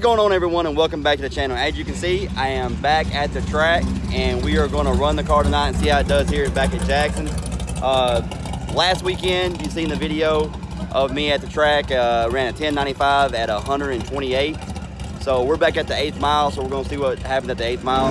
going on, everyone, and welcome back to the channel. As you can see, I am back at the track and we are going to run the car tonight and see how it does here back at Jackson. Last weekend you seen the video of me at the track. Ran a 1095 at 128. So we're back at the 8th mile, so we're going to see what happened at the 8th mile.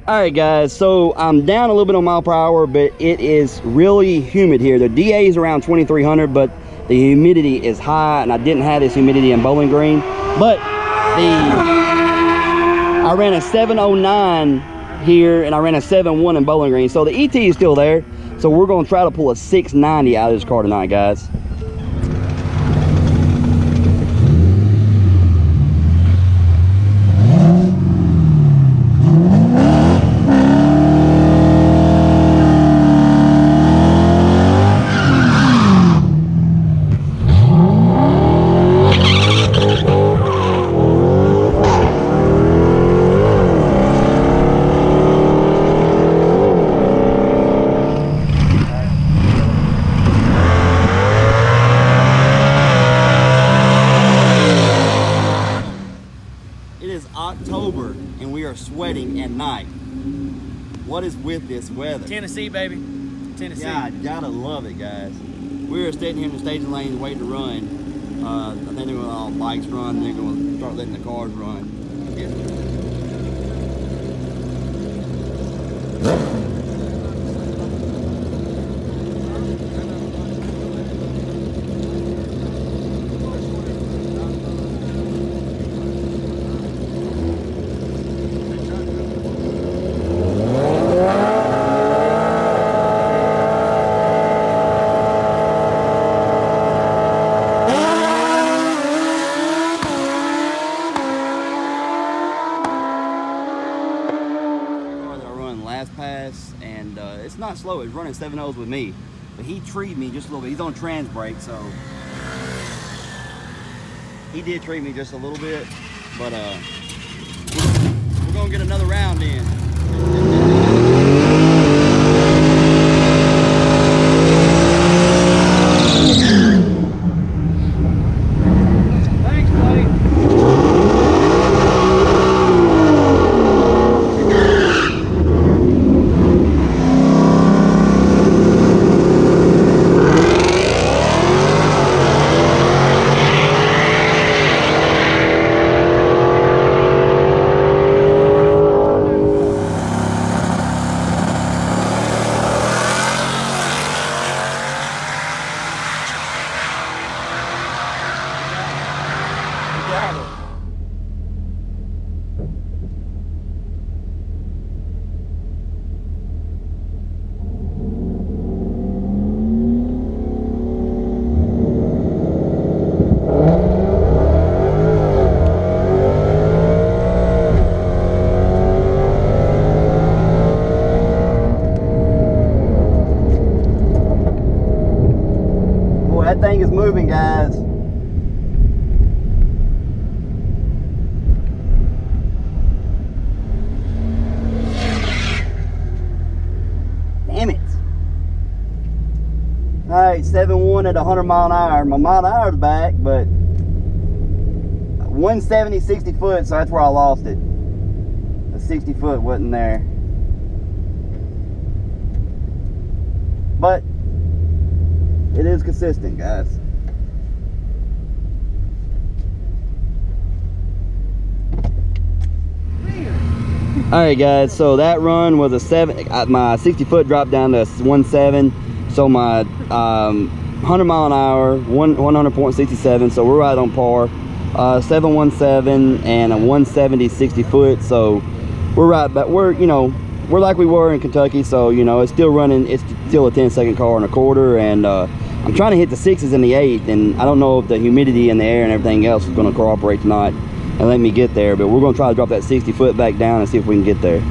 Alright guys, so I'm down a little bit on mile per hour, but it is really humid here. The DA is around 2300, but the humidity is high, and I didn't have this humidity in Bowling Green. But I ran a 709 here, and I ran a 7.1 in Bowling Green. So the ET is still there. So we're going to try to pull a 690 out of this car tonight, guys. October and we are sweating at night. What is with this weather? Tennessee, baby. Tennessee. Yeah, I gotta love it, guys. We are standing here in the staging lane waiting to run. I think they're gonna let all bikes run. They're gonna start letting the cars run. Pass, and it's not slow. It's running 7.0s with me, but he treated me just a little bit. He's on trans brake, so he did treat me just a little bit, but we're gonna get another round in. That thing is moving, guys. Damn it. Alright, 7.1 at 100 mile an hour. My mile an hour's back, but 170, 60 foot, so that's where I lost it. The 60 foot wasn't there. But it is consistent, guys. All right, guys, so that run was a 7. My 60 foot dropped down to 1.7. So my 100 mile an hour, 100.67. So we're right on par. 717 and a 170 60 foot. So we're right back. We're, you know, we're like we were in Kentucky, so you know it's still running. It's still a 10-second car and a quarter, and I'm trying to hit the 6s in the 8th, and I don't know if the humidity in the air and everything else is going to cooperate tonight and let me get there, but we're going to try to drop that 60 foot back down and see if we can get there.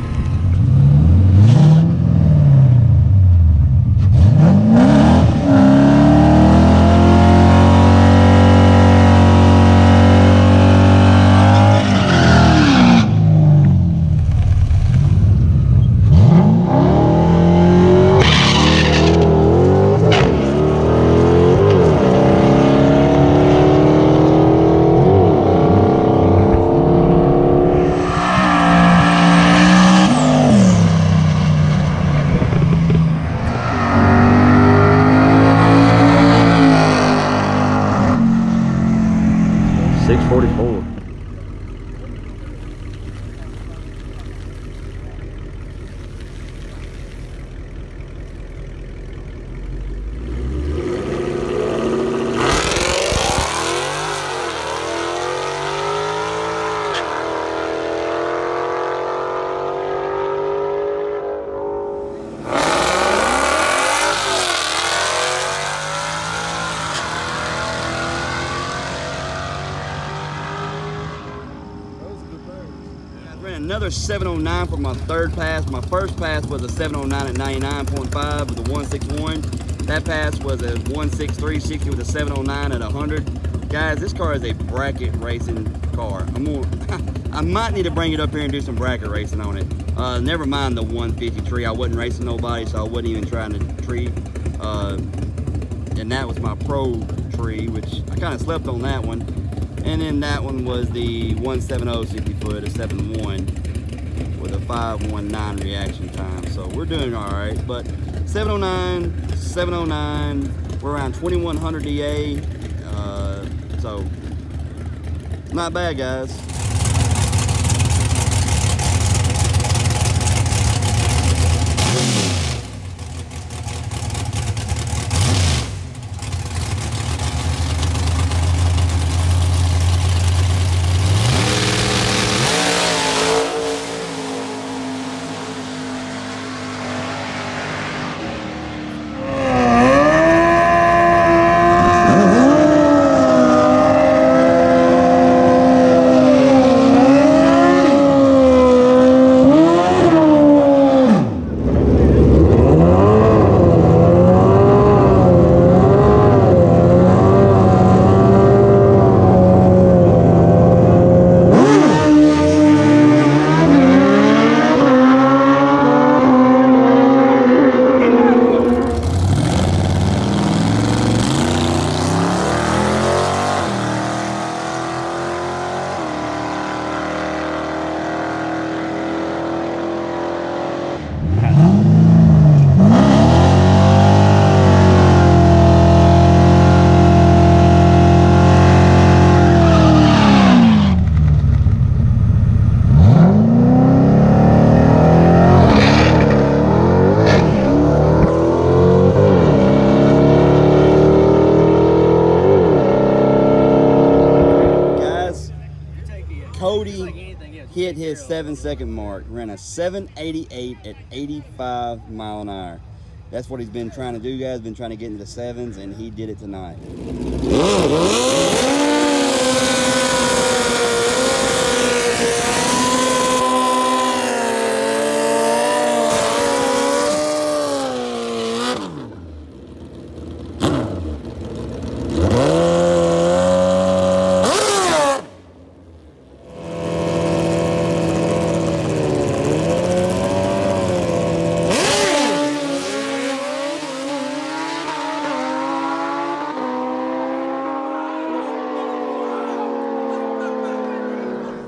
Another 709 for my third pass. My first pass was a 709 at 99.5 with a 161. That pass was a 163.60 with a 709 at 100. Guys, this car is a bracket racing car. I might need to bring it up here and do some bracket racing on it. Never mind the 150 tree. I wasn't racing nobody, so I wasn't even trying to tree. And that was my pro tree, which I kind of slept on that one. And then that one was the 170 60 foot, a 7.1 with a 5.19 reaction time. So we're doing all right. But 709, 709, we're around 2100 DA. So not bad, guys. Cody hit his 7-second mark, ran a 788 at 85 mile an hour. That's what he's been trying to do, guys. Been trying to get into the 7s, and he did it tonight.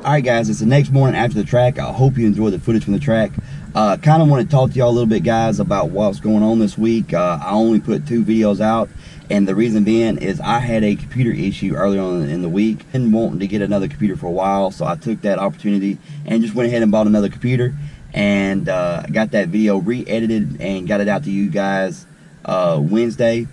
Alright guys, it's the next morning after the track. I hope you enjoyed the footage from the track. Kind of want to talk to y'all a little bit, guys, about what's going on this week. I only put 2 videos out, and the reason being is I had a computer issue early on in the week and wanting to get another computer for a while, so I took that opportunity and just went ahead and bought another computer, and got that video re-edited and got it out to you guys Wednesday.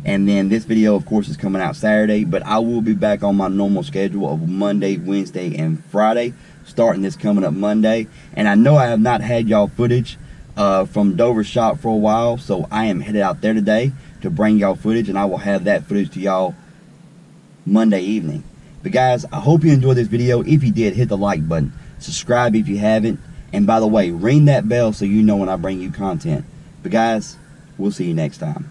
And then this video, of course, is coming out Saturday, but I will be back on my normal schedule of Monday, Wednesday, and Friday, starting this coming up Monday. And I know I have not had y'all footage from Dover's shop for a while, so I am headed out there today to bring y'all footage, and I will have that footage to y'all Monday evening. But guys, I hope you enjoyed this video. If you did, hit the like button, subscribe if you haven't, and by the way, ring that bell so you know when I bring you content. But guys, we'll see you next time.